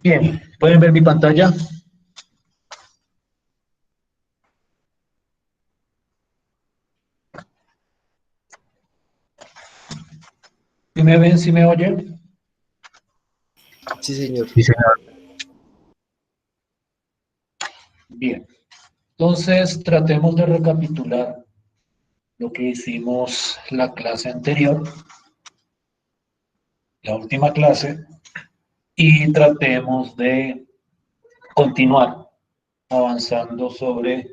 Bien, ¿pueden ver mi pantalla? ¿Sí me ven, sí me oyen? Sí, señor. Sí, señor. Bien, entonces tratemos de recapitular lo que hicimos la clase anterior, la última clase, y tratemos de continuar avanzando sobre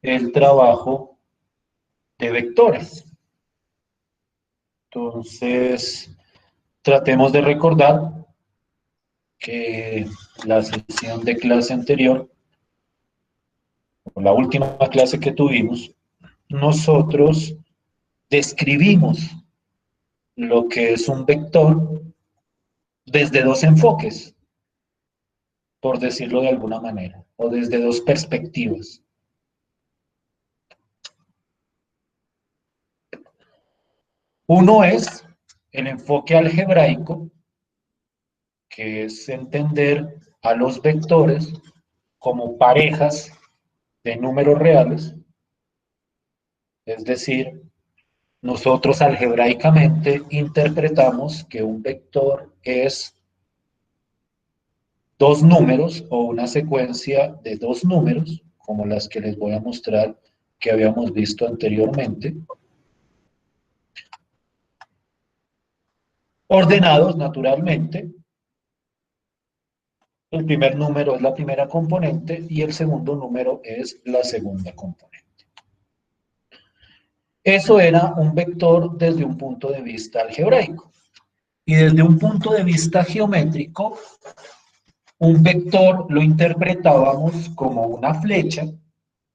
el trabajo de vectores. Entonces, tratemos de recordar que la sesión de clase anterior, o la última clase que tuvimos, nosotros describimos lo que es un vector desde dos enfoques, por decirlo de alguna manera, o desde dos perspectivas. Uno es el enfoque algebraico, que es entender a los vectores como parejas de números reales, es decir, nosotros algebraicamente interpretamos que un vector es dos números o una secuencia de dos números, como las que les voy a mostrar que habíamos visto anteriormente, ordenados naturalmente. El primer número es la primera componente y el segundo número es la segunda componente. Eso era un vector desde un punto de vista algebraico. Y desde un punto de vista geométrico, un vector lo interpretábamos como una flecha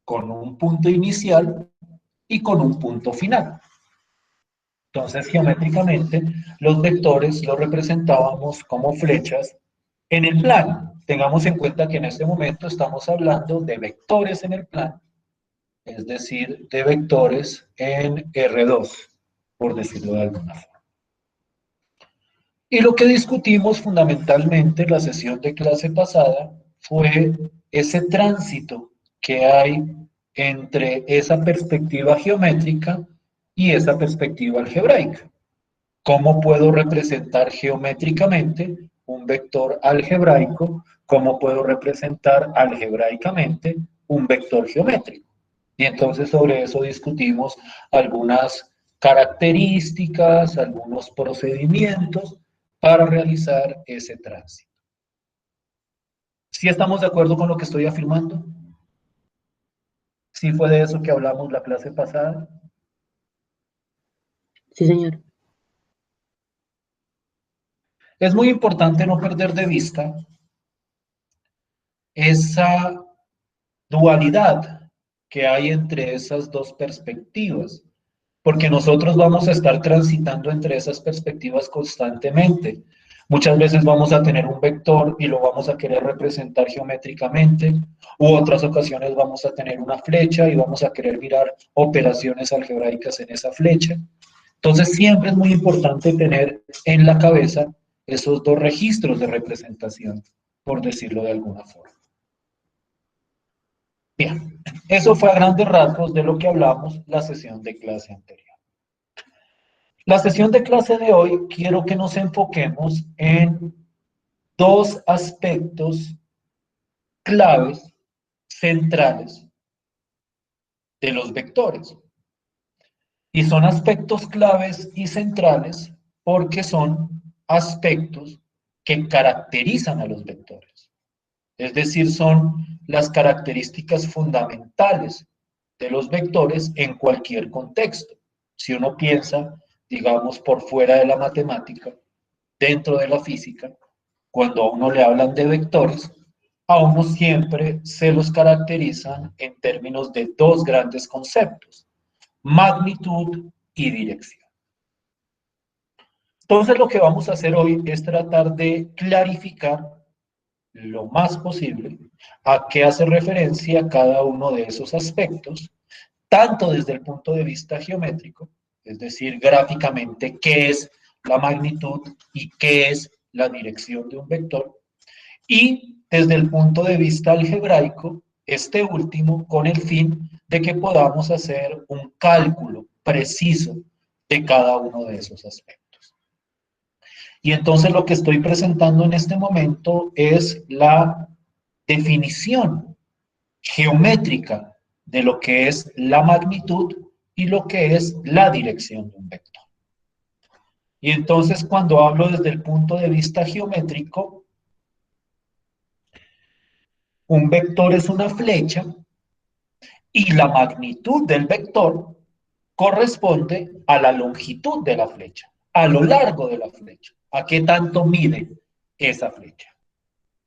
con un punto inicial y con un punto final. Entonces, geométricamente, los vectores los representábamos como flechas en el plano. Tengamos en cuenta que en este momento estamos hablando de vectores en el plano, es decir, de vectores en R2, por decirlo de alguna forma. Y lo que discutimos fundamentalmente en la sesión de clase pasada fue ese tránsito que hay entre esa perspectiva geométrica y esa perspectiva algebraica. ¿Cómo puedo representar geométricamente un vector algebraico? ¿Cómo puedo representar algebraicamente un vector geométrico? Y entonces sobre eso discutimos algunas características, algunos procedimientos para realizar ese tránsito. ¿Sí estamos de acuerdo con lo que estoy afirmando? ¿Sí fue de eso que hablamos la clase pasada? Sí, señor. Es muy importante no perder de vista esa dualidad que hay entre esas dos perspectivas, porque nosotros vamos a estar transitando entre esas perspectivas constantemente. Muchas veces vamos a tener un vector y lo vamos a querer representar geométricamente, u otras ocasiones vamos a tener una flecha y vamos a querer mirar operaciones algebraicas en esa flecha. Entonces siempre es muy importante tener en la cabeza esos dos registros de representación, por decirlo de alguna forma. Bien, eso fue a grandes rasgos de lo que hablamos la sesión de clase anterior. La sesión de clase de hoy quiero que nos enfoquemos en dos aspectos claves, centrales de los vectores. Y son aspectos claves y centrales porque son aspectos que caracterizan a los vectores. Es decir, son las características fundamentales de los vectores en cualquier contexto. Si uno piensa, digamos, por fuera de la matemática, dentro de la física, cuando a uno le hablan de vectores, a uno siempre se los caracterizan en términos de dos grandes conceptos, magnitud y dirección. Entonces lo que vamos a hacer hoy es tratar de clarificar lo más posible a qué hace referencia cada uno de esos aspectos, tanto desde el punto de vista geométrico, es decir, gráficamente, qué es la magnitud y qué es la dirección de un vector, y desde el punto de vista algebraico, este último con el fin de que podamos hacer un cálculo preciso de cada uno de esos aspectos. Y entonces lo que estoy presentando en este momento es la definición geométrica de lo que es la magnitud y lo que es la dirección de un vector. Y entonces cuando hablo desde el punto de vista geométrico, un vector es una flecha y la magnitud del vector corresponde a la longitud de la flecha, a lo largo de la flecha, a qué tanto mide esa flecha.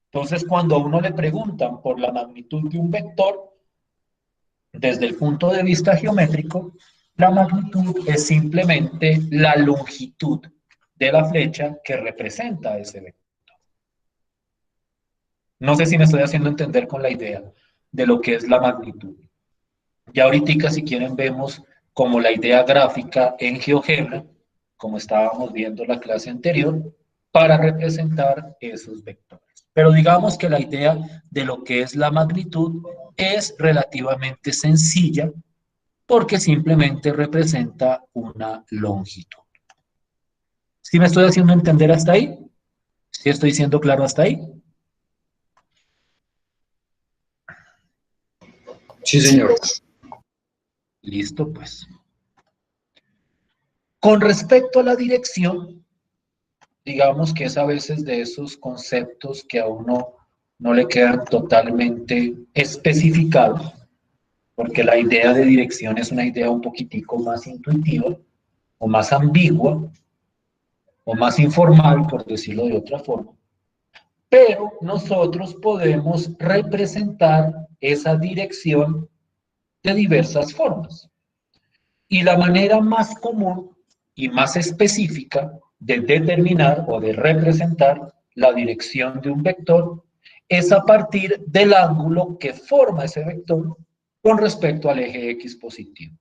Entonces, cuando a uno le preguntan por la magnitud de un vector, desde el punto de vista geométrico, la magnitud es simplemente la longitud de la flecha que representa ese vector. No sé si me estoy haciendo entender con la idea de lo que es la magnitud. Ya ahorita, si quieren, vemos como la idea gráfica en GeoGebra, como estábamos viendo la clase anterior, para representar esos vectores. Pero digamos que la idea de lo que es la magnitud es relativamente sencilla porque simplemente representa una longitud. ¿Sí me estoy haciendo entender hasta ahí? ¿Sí estoy siendo claro hasta ahí? Sí, señor. Listo, pues. Con respecto a la dirección, digamos que es a veces de esos conceptos que a uno no le quedan totalmente especificados, porque la idea de dirección es una idea un poquitico más intuitiva, o más ambigua, o más informal, por decirlo de otra forma. Pero nosotros podemos representar esa dirección de diversas formas. Y la manera más común y más específica de determinar o de representar la dirección de un vector es a partir del ángulo que forma ese vector con respecto al eje X positivo.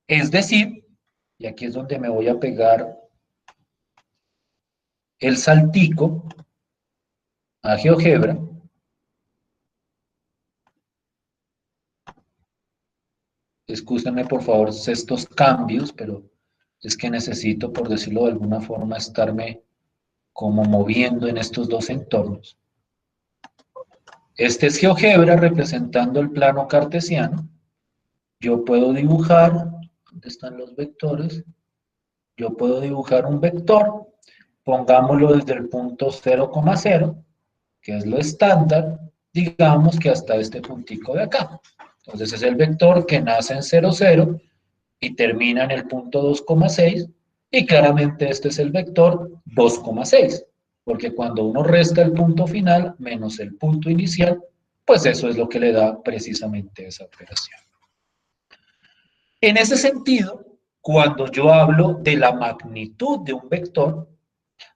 Es decir, y aquí es donde me voy a pegar el saltico a GeoGebra. Excúsenme por favor estos cambios, pero es que necesito, por decirlo de alguna forma, estarme como moviendo en estos dos entornos. Este es GeoGebra representando el plano cartesiano. Yo puedo dibujar, ¿dónde están los vectores? Yo puedo dibujar un vector, pongámoslo desde el punto 0,0, que es lo estándar, digamos que hasta este puntico de acá. Entonces es el vector que nace en 0, 0 y termina en el punto 2,6 y claramente este es el vector 2,6, porque cuando uno resta el punto final menos el punto inicial, pues eso es lo que le da precisamente esa operación. En ese sentido, cuando yo hablo de la magnitud de un vector,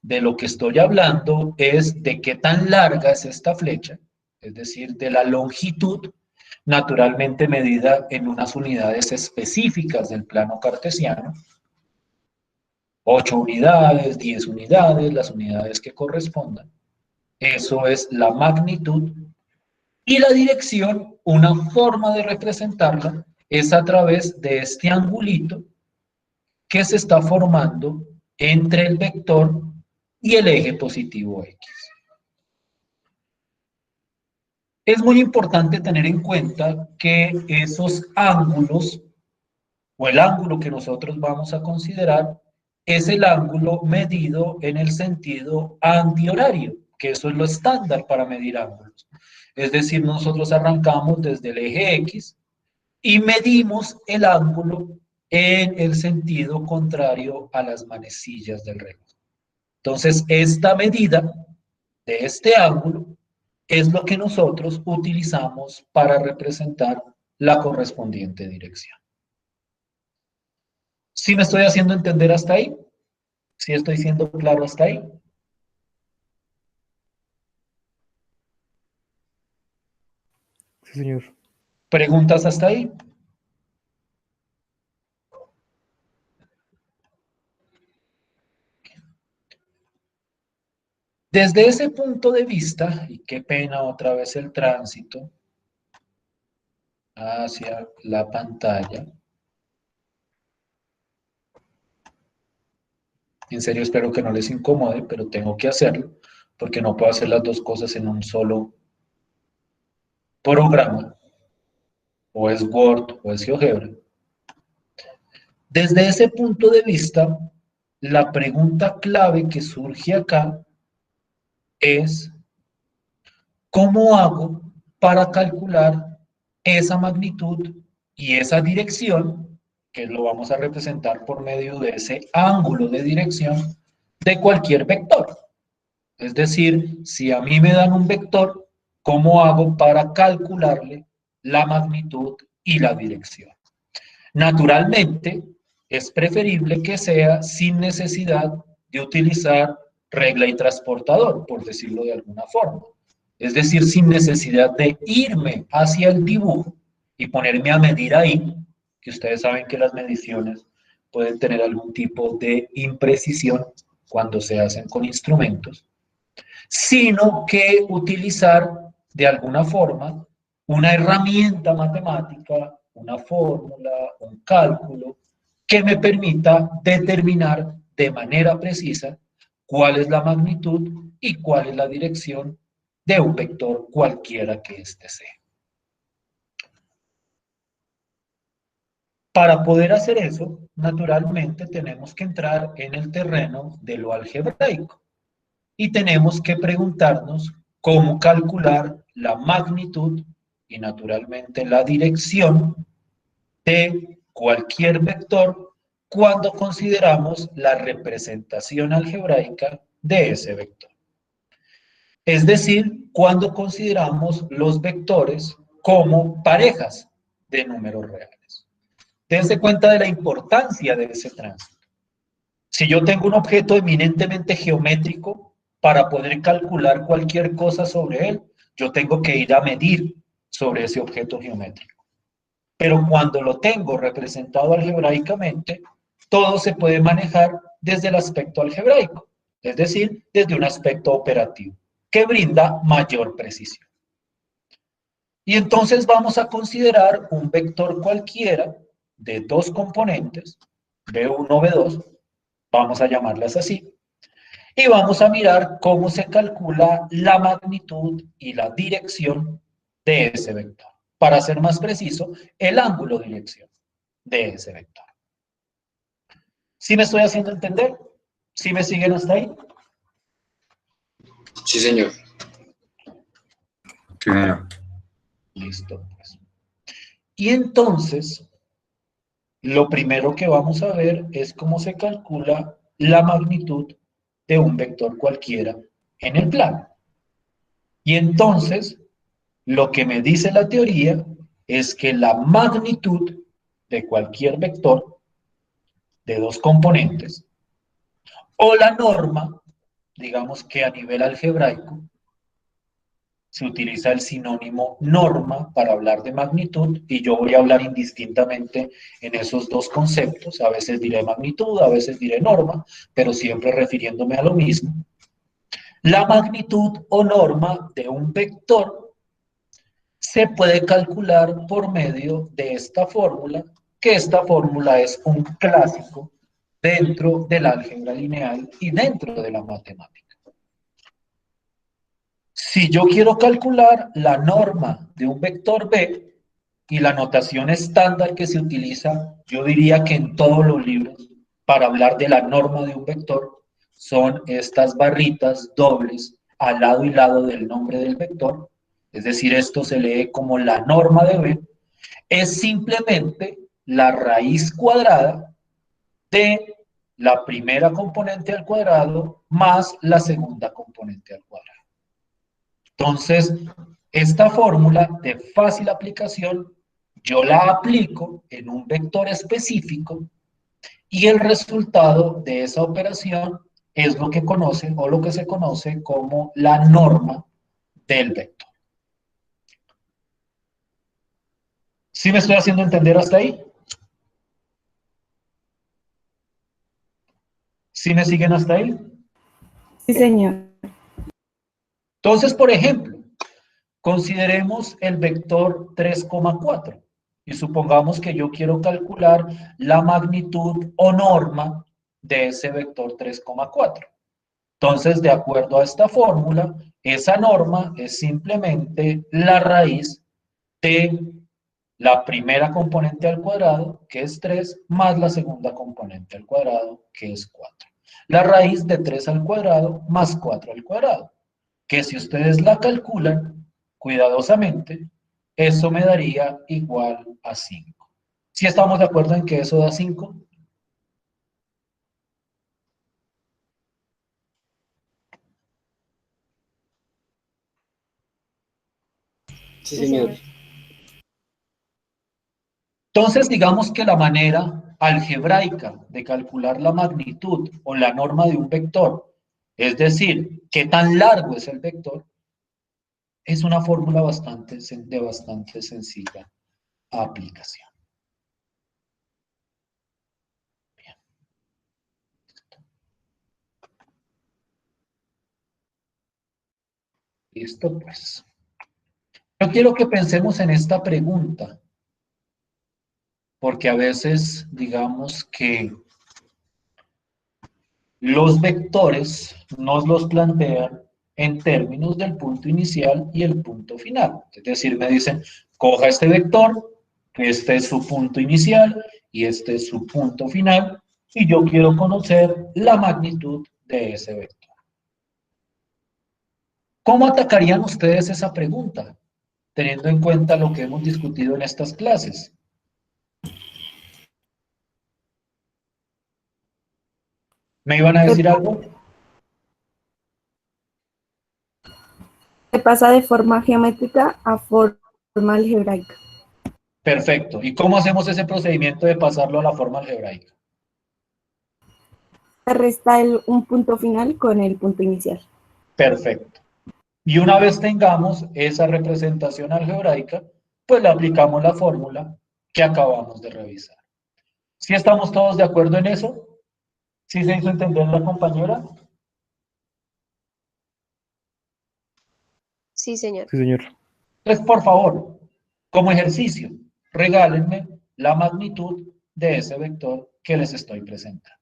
de lo que estoy hablando es de qué tan larga es esta flecha, es decir, de la longitud, naturalmente medida en unas unidades específicas del plano cartesiano, 8 unidades, 10 unidades, las unidades que correspondan. Eso es la magnitud. Y la dirección, una forma de representarla, es a través de este angulito que se está formando entre el vector y el eje positivo X. Es muy importante tener en cuenta que esos ángulos, o el ángulo que nosotros vamos a considerar, es el ángulo medido en el sentido antihorario, que eso es lo estándar para medir ángulos. Es decir, nosotros arrancamos desde el eje X y medimos el ángulo en el sentido contrario a las manecillas del reloj. Entonces, esta medida de este ángulo es lo que nosotros utilizamos para representar la correspondiente dirección. ¿Sí me estoy haciendo entender hasta ahí? ¿Sí estoy siendo claro hasta ahí? Sí, señor. ¿Preguntas hasta ahí? Desde ese punto de vista, y qué pena otra vez el tránsito hacia la pantalla. En serio, espero que no les incomode, pero tengo que hacerlo porque no puedo hacer las dos cosas en un solo programa, o es Word o es GeoGebra. Desde ese punto de vista, la pregunta clave que surge acá es, ¿cómo hago para calcular esa magnitud y esa dirección, que lo vamos a representar por medio de ese ángulo de dirección de cualquier vector? Es decir, si a mí me dan un vector, ¿cómo hago para calcularle la magnitud y la dirección? Naturalmente, es preferible que sea sin necesidad de utilizar regla y transportador, por decirlo de alguna forma. Es decir, sin necesidad de irme hacia el dibujo y ponerme a medir ahí, que ustedes saben que las mediciones pueden tener algún tipo de imprecisión cuando se hacen con instrumentos, sino que utilizar de alguna forma una herramienta matemática, una fórmula, un cálculo, que me permita determinar de manera precisa cuál es la magnitud y cuál es la dirección de un vector cualquiera que éste sea. Para poder hacer eso, naturalmente tenemos que entrar en el terreno de lo algebraico y tenemos que preguntarnos cómo calcular la magnitud y naturalmente la dirección de cualquier vector cuando consideramos la representación algebraica de ese vector. Es decir, cuando consideramos los vectores como parejas de números reales. Dense cuenta de la importancia de ese tránsito. Si yo tengo un objeto eminentemente geométrico, para poder calcular cualquier cosa sobre él, yo tengo que ir a medir sobre ese objeto geométrico. Pero cuando lo tengo representado algebraicamente, todo se puede manejar desde el aspecto algebraico, es decir, desde un aspecto operativo, que brinda mayor precisión. Y entonces vamos a considerar un vector cualquiera de dos componentes, B1, B2, vamos a llamarlas así, y vamos a mirar cómo se calcula la magnitud y la dirección de ese vector. Para ser más preciso, el ángulo de dirección de ese vector. ¿Sí me estoy haciendo entender? ¿Sí me siguen hasta ahí? Sí, señor. Sí, señor. Listo, pues. Y entonces, lo primero que vamos a ver es cómo se calcula la magnitud de un vector cualquiera en el plano. Y entonces, lo que me dice la teoría es que la magnitud de cualquier vector de dos componentes o la norma, digamos que a nivel algebraico, se utiliza el sinónimo norma para hablar de magnitud y yo voy a hablar indistintamente en esos dos conceptos. A veces diré magnitud, a veces diré norma, pero siempre refiriéndome a lo mismo. La magnitud o norma de un vector se puede calcular por medio de esta fórmula, que esta fórmula es un clásico dentro del álgebra lineal y dentro de la matemática. Si yo quiero calcular la norma de un vector B y la notación estándar que se utiliza, yo diría que en todos los libros, para hablar de la norma de un vector, son estas barritas dobles al lado y lado del nombre del vector, es decir, esto se lee como la norma de B, es simplemente la raíz cuadrada de la primera componente al cuadrado más la segunda componente al cuadrado. Entonces, esta fórmula de fácil aplicación, yo la aplico en un vector específico y el resultado de esa operación es lo que conocen o lo que se conoce como la norma del vector. ¿Sí me estoy haciendo entender hasta ahí? ¿Sí me siguen hasta ahí? Sí, señor. Entonces, por ejemplo, consideremos el vector 3,4 y supongamos que yo quiero calcular la magnitud o norma de ese vector 3,4. Entonces, de acuerdo a esta fórmula, esa norma es simplemente la raíz de la primera componente al cuadrado, que es 3, más la segunda componente al cuadrado, que es 4. La raíz de 3 al cuadrado más 4 al cuadrado, que si ustedes la calculan cuidadosamente, eso me daría igual a 5. ¿Sí estamos de acuerdo en que eso da 5? Sí, Sí, señor. señor. Entonces, digamos que la manera algebraica de calcular la magnitud o la norma de un vector, es decir, qué tan largo es el vector, es una fórmula de bastante sencilla aplicación. Listo, pues. Yo quiero que pensemos en esta pregunta, porque a veces digamos que los vectores nos los plantean en términos del punto inicial y el punto final. Es decir, me dicen, coja este vector, este es su punto inicial y este es su punto final, y yo quiero conocer la magnitud de ese vector. ¿Cómo atacarían ustedes esa pregunta, teniendo en cuenta lo que hemos discutido en estas clases? ¿Me iban a Se, decir algo? se pasa de forma geométrica a forma algebraica. Perfecto. ¿Y cómo hacemos ese procedimiento de pasarlo a la forma algebraica? Se resta un punto final con el punto inicial. Perfecto. Y una vez tengamos esa representación algebraica, pues le aplicamos la fórmula que acabamos de revisar. ¿Sí estamos todos de acuerdo en eso? ¿Sí se hizo entender la compañera? Sí, señor. Sí, señor. Entonces, por favor, como ejercicio, regálenme la magnitud de ese vector que les estoy presentando.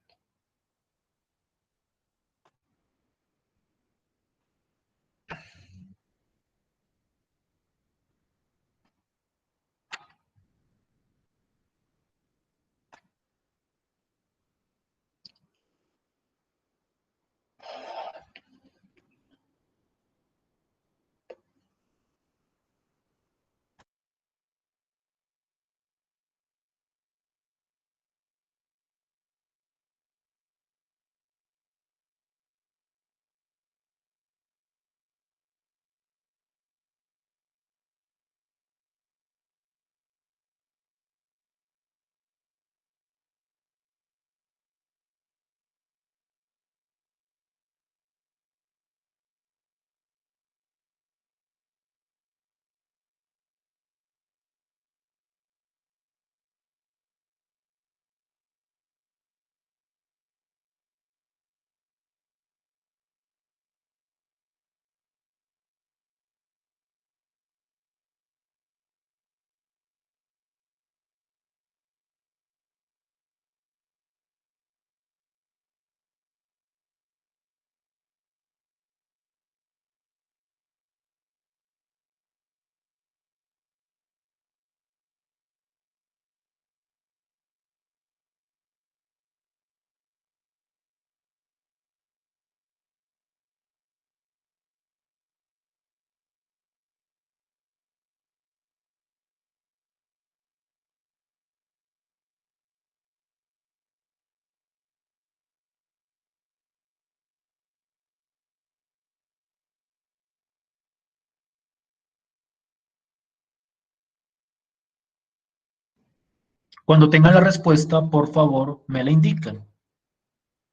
Cuando tengan la respuesta, por favor, me la indican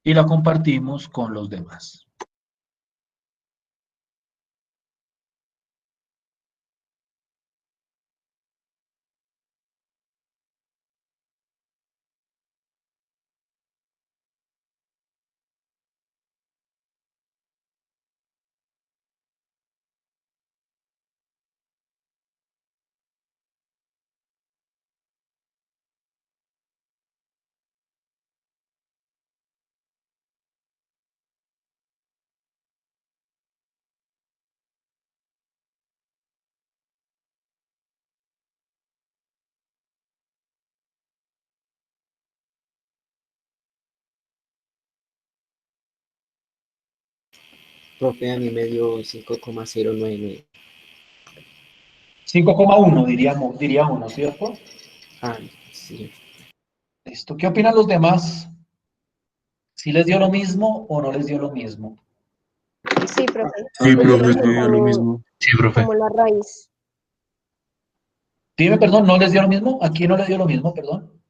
y la compartimos con los demás. Profe, a mí me dio 5,099. 5,1 diría uno, ¿cierto? Ah, sí. Listo. ¿Qué opinan los demás? ¿Si les dio lo mismo o no les dio lo mismo? Sí, profe. Sí, Pues yo profe, lo me dejé dio lo mismo. Sí, profe. como la raíz. Dime, perdón, ¿no les dio lo mismo? ¿Aquí no les dio lo mismo, perdón?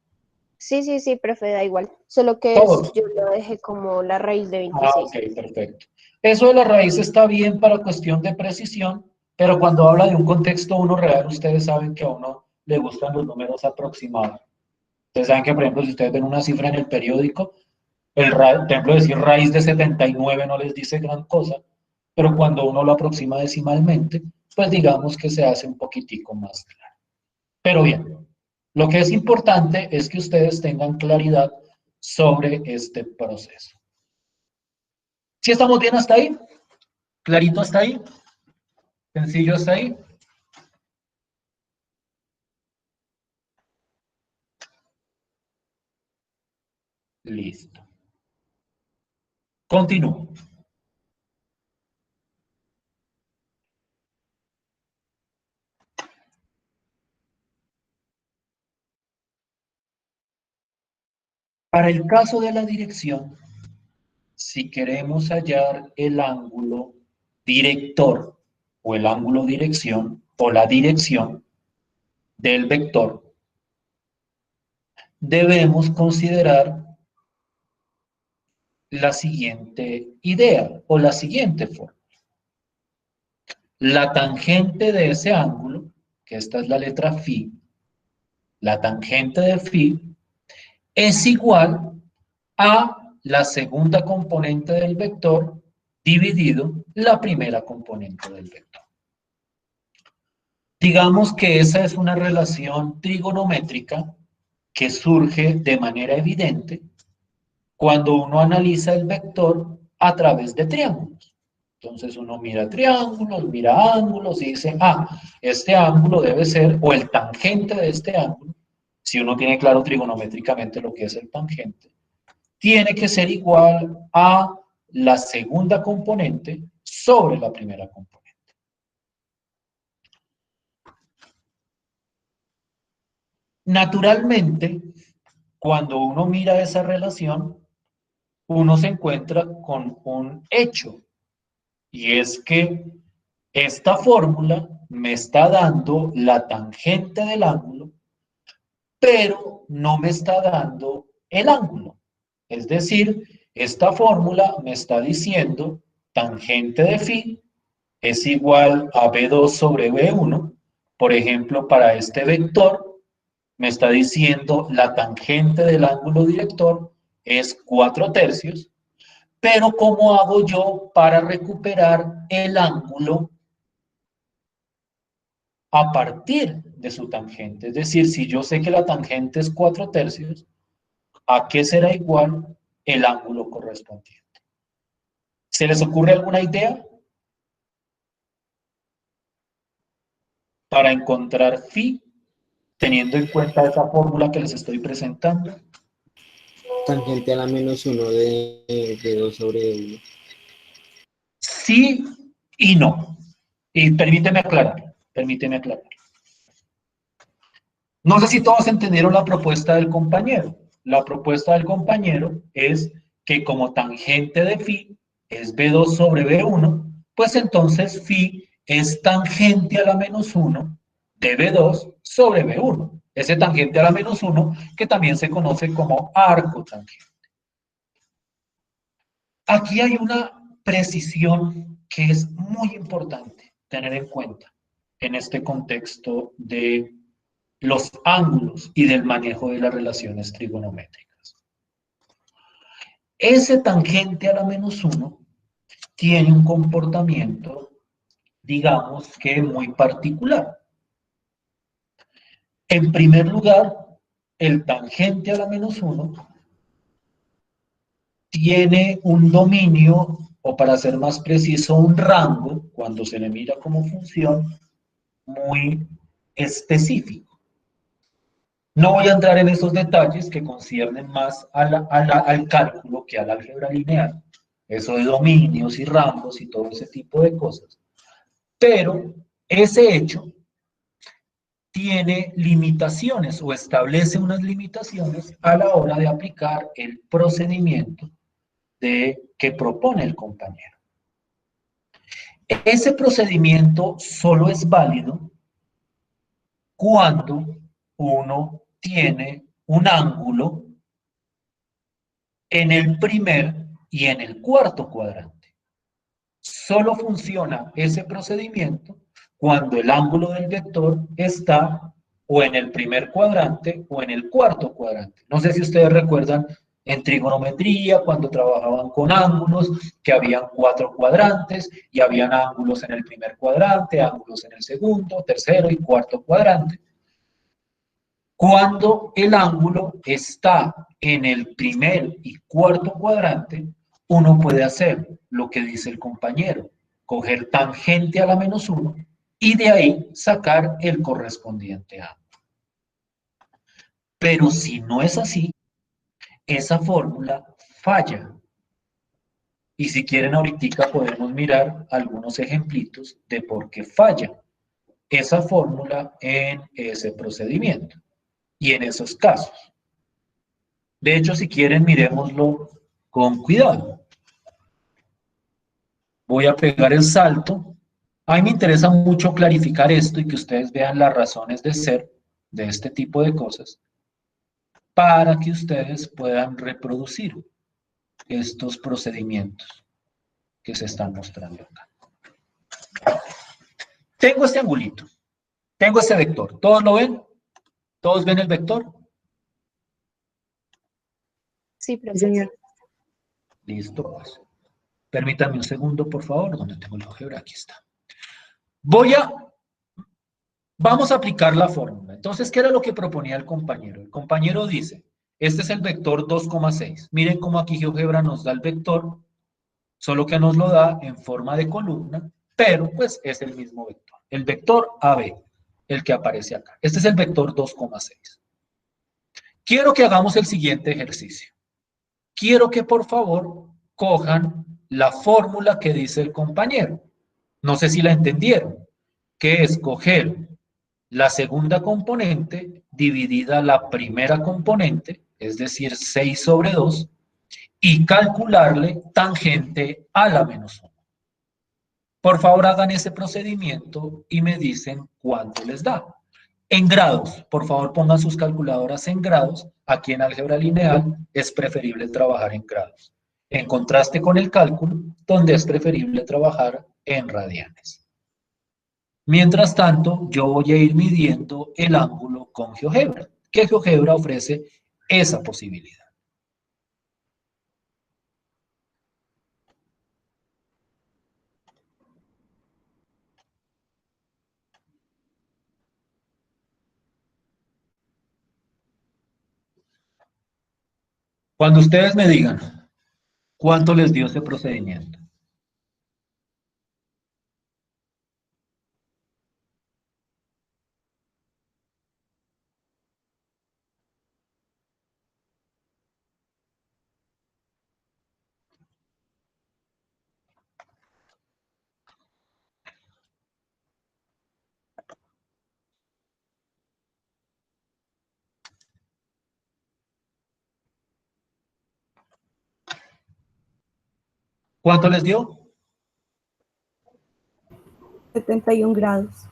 Sí, profe, da igual. Solo que Todos. yo lo dejé como la raíz de Ah, 26. ok, perfecto. Eso de la raíz está bien para cuestión de precisión, pero cuando habla de un contexto uno real, ustedes saben que a uno le gustan los números aproximados. Ustedes saben que, por ejemplo, si ustedes ven una cifra en el periódico, por ejemplo, decir raíz de 79 no les dice gran cosa, pero cuando uno lo aproxima decimalmente, pues digamos que se hace un poquitico más claro. Pero bien, lo que es importante es que ustedes tengan claridad sobre este proceso. ¿Sí estamos bien hasta ahí? ¿Clarito hasta ahí? ¿Sencillo hasta ahí? Listo. Continúo. Para el caso de la dirección, si queremos hallar el ángulo director o el ángulo dirección o la dirección del vector, debemos considerar la siguiente idea o la siguiente forma. La tangente de ese ángulo, que esta es la letra phi, la tangente de phi es igual a la segunda componente del vector dividido la primera componente del vector. Digamos que esa es una relación trigonométrica que surge de manera evidente cuando uno analiza el vector a través de triángulos. Entonces uno mira triángulos, mira ángulos y dice, este ángulo debe ser, o el tangente de este ángulo, si uno tiene claro trigonométricamente lo que es el tangente, tiene que ser igual a la segunda componente sobre la primera componente. Naturalmente, cuando uno mira esa relación, uno se encuentra con un hecho, y es que esta fórmula me está dando la tangente del ángulo, pero no me está dando el ángulo. Es decir, esta fórmula me está diciendo tangente de phi es igual a B2 sobre B1. Por ejemplo, para este vector, me está diciendo la tangente del ángulo director es 4/3, pero ¿cómo hago yo para recuperar el ángulo a partir de su tangente? Es decir, si yo sé que la tangente es 4/3, ¿a qué será igual el ángulo correspondiente? ¿Se les ocurre alguna idea para encontrar phi teniendo en cuenta esa fórmula que les estoy presentando? Tangente a la -1 de 2 sobre 1. Sí y no. Y permíteme aclarar, permíteme aclarar. No sé si todos entendieron la propuesta del compañero. La propuesta del compañero es que como tangente de phi es B2 sobre B1, pues entonces phi es tangente a la -1 de B2 sobre B1. Ese tangente a la -1 que también se conoce como arco tangente. Aquí hay una precisión que es muy importante tener en cuenta en este contexto de los ángulos y del manejo de las relaciones trigonométricas. Ese tangente a la -1 tiene un comportamiento, digamos que muy particular. En primer lugar, el tangente a la -1 tiene un dominio, o para ser más preciso, un rango, cuando se le mira como función, muy específico. No voy a entrar en esos detalles que conciernen más al cálculo que al álgebra lineal. eso de dominios y rangos y todo ese tipo de cosas. Pero ese hecho tiene limitaciones o establece unas limitaciones a la hora de aplicar el procedimiento que propone el compañero. Ese procedimiento solo es válido cuando uno tiene un ángulo en el primer y en el cuarto cuadrante. Solo funciona ese procedimiento cuando el ángulo del vector está o en el primer cuadrante o en el cuarto cuadrante. No sé si ustedes recuerdan en trigonometría, cuando trabajaban con ángulos, que habían 4 cuadrantes y habían ángulos en el primer cuadrante, ángulos en el segundo, tercero y cuarto cuadrante. Cuando el ángulo está en el primer y cuarto cuadrante, uno puede hacer lo que dice el compañero, coger tangente a la -1 y de ahí sacar el correspondiente ángulo. Pero si no es así, esa fórmula falla. Y si quieren ahorita podemos mirar algunos ejemplitos de por qué falla esa fórmula en ese procedimiento y en esos casos. De hecho, si quieren, miremoslo con cuidado. Voy a pegar el salto. A mí me interesa mucho clarificar esto y que ustedes vean las razones de ser de este tipo de cosas para que ustedes puedan reproducir estos procedimientos que se están mostrando acá. Tengo este angulito, tengo este vector. ¿Todos lo ven? ¿Todos ven el vector? Sí, profe. Señor. Listo, pues. Permítanme un segundo, por favor. ¿Dónde tengo el álgebra? Aquí está. Vamos a aplicar la fórmula. Entonces, ¿qué era lo que proponía el compañero? El compañero dice, este es el vector 2,6. Miren cómo aquí GeoGebra nos da el vector, solo que nos lo da en forma de columna, pero pues es el mismo vector. El vector AB, el que aparece acá. Este es el vector 2,6. Quiero que hagamos el siguiente ejercicio. Quiero que por favor cojan la fórmula que dice el compañero. No sé si la entendieron, que es coger la segunda componente dividida la primera componente, es decir, 6/2, y calcularle tangente a la -1. Por favor, hagan ese procedimiento y me dicen cuánto les da. En grados, por favor, pongan sus calculadoras en grados. Aquí en álgebra lineal es preferible trabajar en grados. En contraste con el cálculo, donde es preferible trabajar en radianes. Mientras tanto, yo voy a ir midiendo el ángulo con GeoGebra, que GeoGebra ofrece esa posibilidad. Cuando ustedes me digan cuánto les dio ese procedimiento. ¿Cuánto les dio? 71 grados.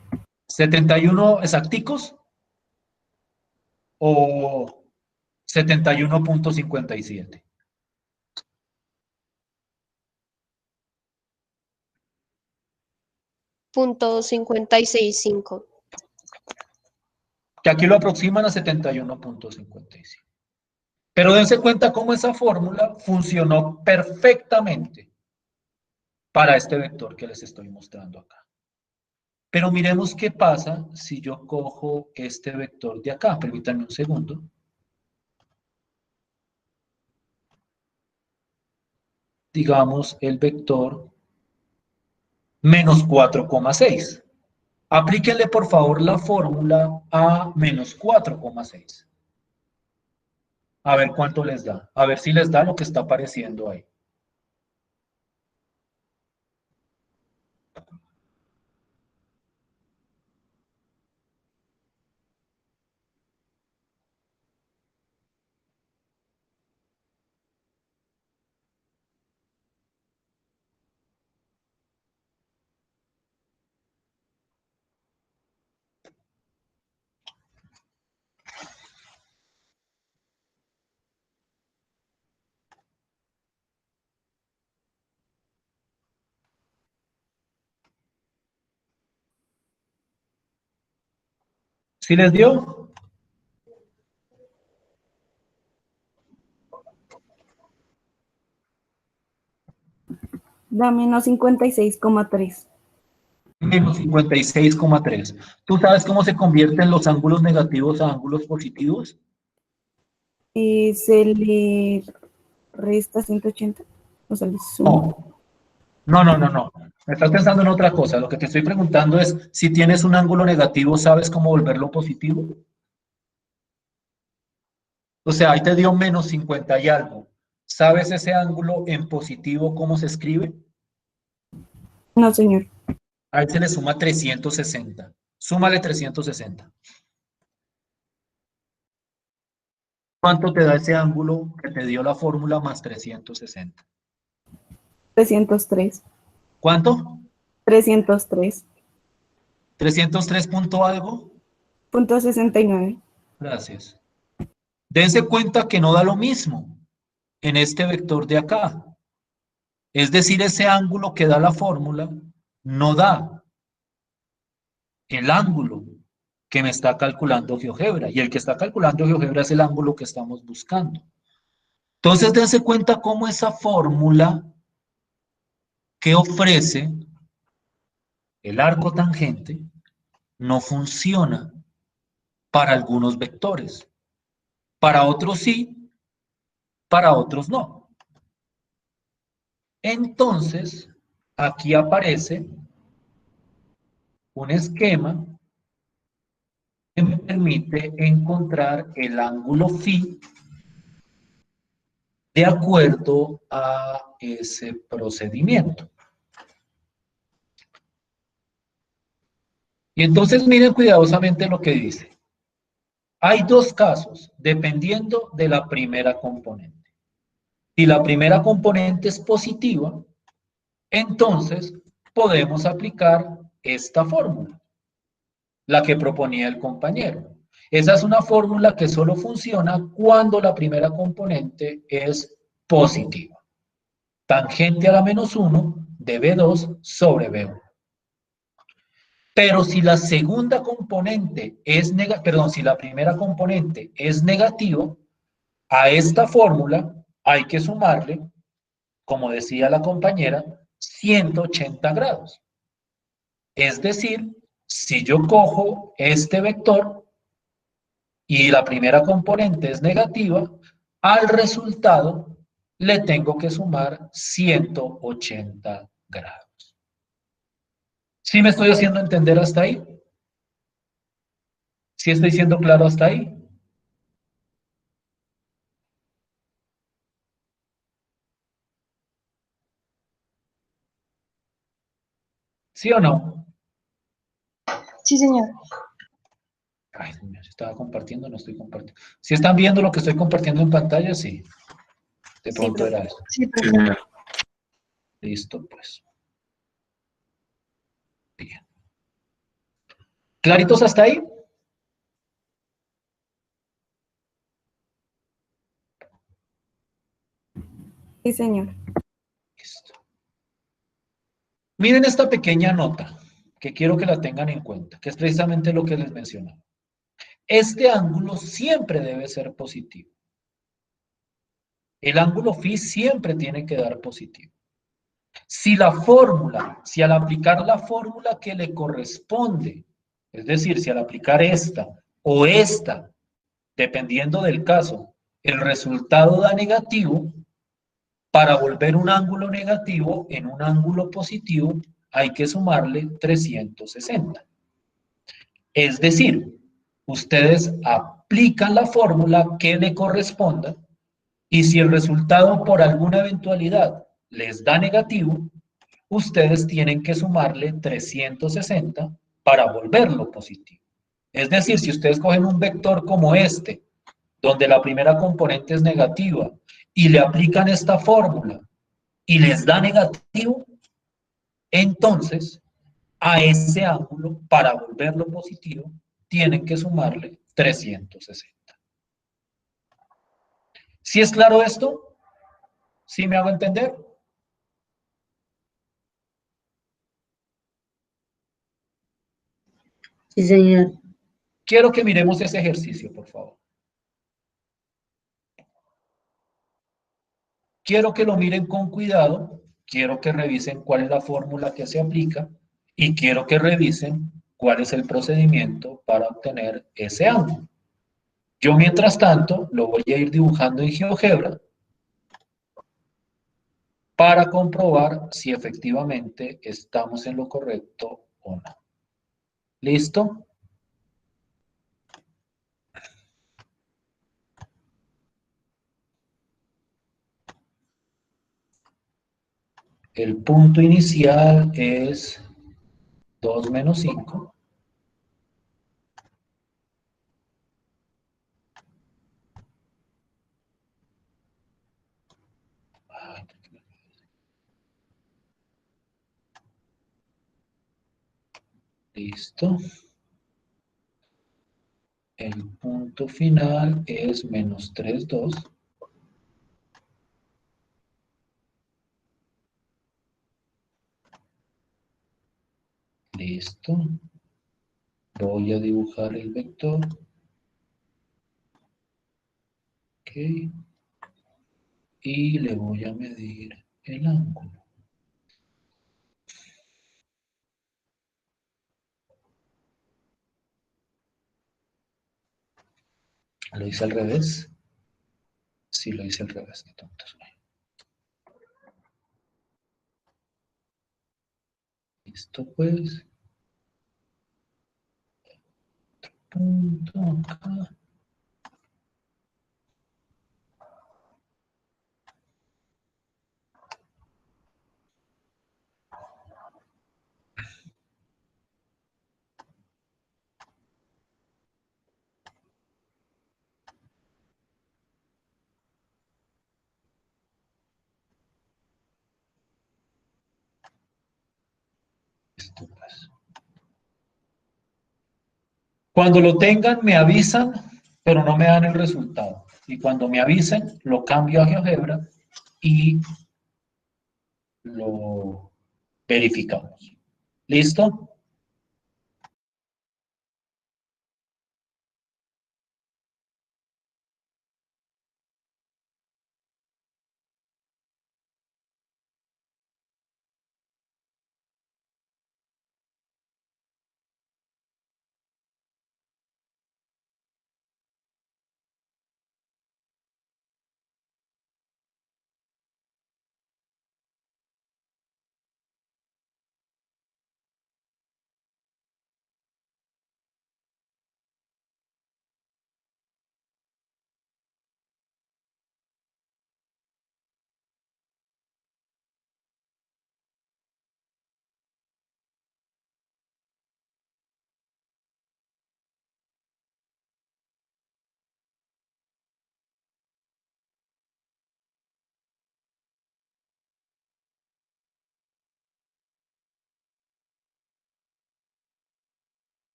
¿71 exacticos? ¿O 71,57? .565. Que aquí lo aproximan a 71,55. Pero dense cuenta cómo esa fórmula funcionó perfectamente para este vector que les estoy mostrando acá. Pero miremos qué pasa si yo cojo este vector de acá. Permítanme un segundo. Digamos el vector -4,6. Aplíquenle por favor la fórmula a -4,6. A ver cuánto les da. A ver si les da lo que está apareciendo ahí. ¿Sí les dio? Da menos 56,3. Menos 56,3. ¿Tú sabes cómo se convierten los ángulos negativos a ángulos positivos? Se le resta 180. O sea, le suma. No. Me estás pensando en otra cosa. Lo que te estoy preguntando es, si tienes un ángulo negativo, ¿sabes cómo volverlo positivo? O sea, ahí te dio menos 50 y algo. ¿Sabes ese ángulo en positivo cómo se escribe? No, señor. Ahí se le suma 360. Súmale 360. ¿Cuánto te da ese ángulo que te dio la fórmula más 360? 303. ¿Cuánto? 303. 303 punto algo. Punto 69. Gracias. Dense cuenta que no da lo mismo en este vector de acá. Es decir, ese ángulo que da la fórmula no da el ángulo que me está calculando GeoGebra. Y el que está calculando GeoGebra es el ángulo que estamos buscando. Entonces, dense cuenta cómo esa fórmula que ofrece el arco tangente no funciona para algunos vectores. Para otros sí, para otros no. Entonces, aquí aparece un esquema que me permite encontrar el ángulo phi de acuerdo a ese procedimiento. Y entonces miren cuidadosamente lo que dice. Hay dos casos, dependiendo de la primera componente. Si la primera componente es positiva, entonces podemos aplicar esta fórmula, la que proponía el compañero. Esa es una fórmula que solo funciona cuando la primera componente es positiva. Tangente a la menos 1 de B2 sobre B1. Pero si la segunda componente es negativa, perdón, si la primera componente es negativa, a esta fórmula hay que sumarle, como decía la compañera, 180 grados. Es decir, si yo cojo este vector y la primera componente es negativa, al resultado le tengo que sumar 180 grados. ¿Sí me estoy haciendo entender hasta ahí? ¿Sí estoy siendo claro hasta ahí? ¿Sí o no? Sí, señor. Ay, Dios mío, si estaba compartiendo, no estoy compartiendo. Si están viendo lo que estoy compartiendo en pantalla, sí. De Sí, pronto profe. era eso. Sí, profe. Listo, pues. Bien. ¿Claritos hasta ahí? Sí, señor. Listo. Miren esta pequeña nota que quiero que la tengan en cuenta, que es precisamente lo que les mencionaba. Este ángulo siempre debe ser positivo. El ángulo phi siempre tiene que dar positivo. Si la fórmula, si al aplicar la fórmula que le corresponde, es decir, si al aplicar esta o esta, dependiendo del caso, el resultado da negativo, para volver un ángulo negativo en un ángulo positivo hay que sumarle 360. Es decir, ustedes aplican la fórmula que le corresponda y si el resultado por alguna eventualidad les da negativo, ustedes tienen que sumarle 360 para volverlo positivo. Es decir, si ustedes cogen un vector como este, donde la primera componente es negativa, y le aplican esta fórmula y les da negativo, entonces a ese ángulo, para volverlo positivo, tienen que sumarle 360. ¿Sí es claro esto? ¿Sí me hago entender? Sí, señor. Quiero que miremos ese ejercicio, por favor. Quiero que lo miren con cuidado, quiero que revisen cuál es la fórmula que se aplica y quiero que revisen cuál es el procedimiento para obtener ese ángulo. Yo, mientras tanto, lo voy a ir dibujando en GeoGebra para comprobar si efectivamente estamos en lo correcto o no. ¿Listo? El punto inicial es 2 menos 5. Listo. El punto final es menos 3, 2. Listo. Voy a dibujar el vector. Ok. Y le voy a medir el ángulo. ¿Lo hice al revés? Sí, lo hice al revés. Qué tonto soy. Listo, pues. Punto acá. Listo, pues. Cuando lo tengan, me avisan, pero no me dan el resultado. Y cuando me avisen, lo cambio a GeoGebra y lo verificamos. ¿Listo?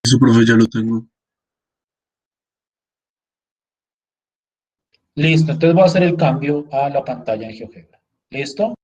Eso, profe, ya lo tengo. Listo, entonces voy a hacer el cambio a la pantalla en GeoGebra. ¿Listo?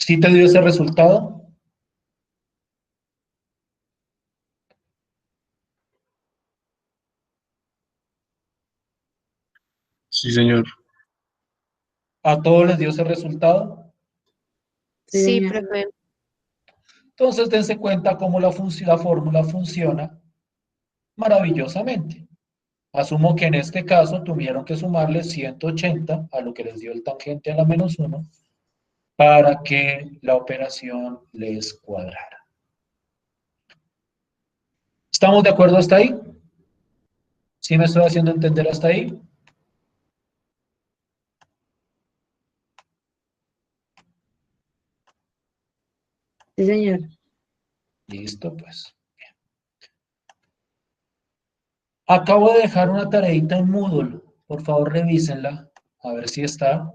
¿Sí te dio ese resultado? Sí, señor. ¿A todos les dio ese resultado? Sí, profe. Entonces dense cuenta cómo la fórmula funciona maravillosamente. Asumo que en este caso tuvieron que sumarle 180 a lo que les dio el tangente a la menos 1 para que la operación les cuadrara. ¿Estamos de acuerdo hasta ahí? ¿Sí me estoy haciendo entender hasta ahí? Sí, señor. Listo, pues. Bien. Acabo de dejar una tareita en Moodle. Por favor, revísenla. A ver si está.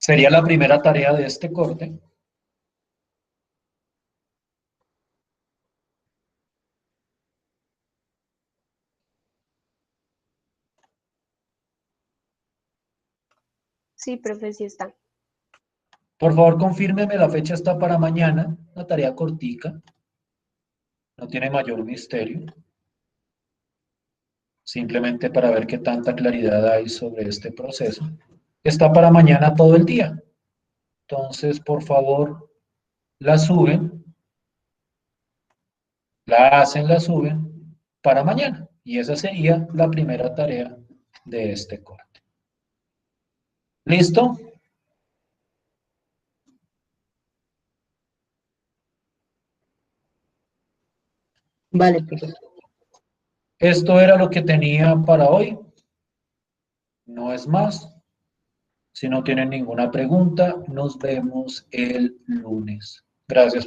Sería la primera tarea de este corte. Sí, profe, sí está. Por favor, confírmeme, la fecha está para mañana. Una tarea cortica. No tiene mayor misterio. Simplemente para ver qué tanta claridad hay sobre este proceso. Está para mañana todo el día. Entonces, por favor, la suben, la hacen, la suben para mañana. Y esa sería la primera tarea de este corte. ¿Listo? Vale, profe. Esto era lo que tenía para hoy. No es más. Si no tienen ninguna pregunta, nos vemos el lunes. Gracias.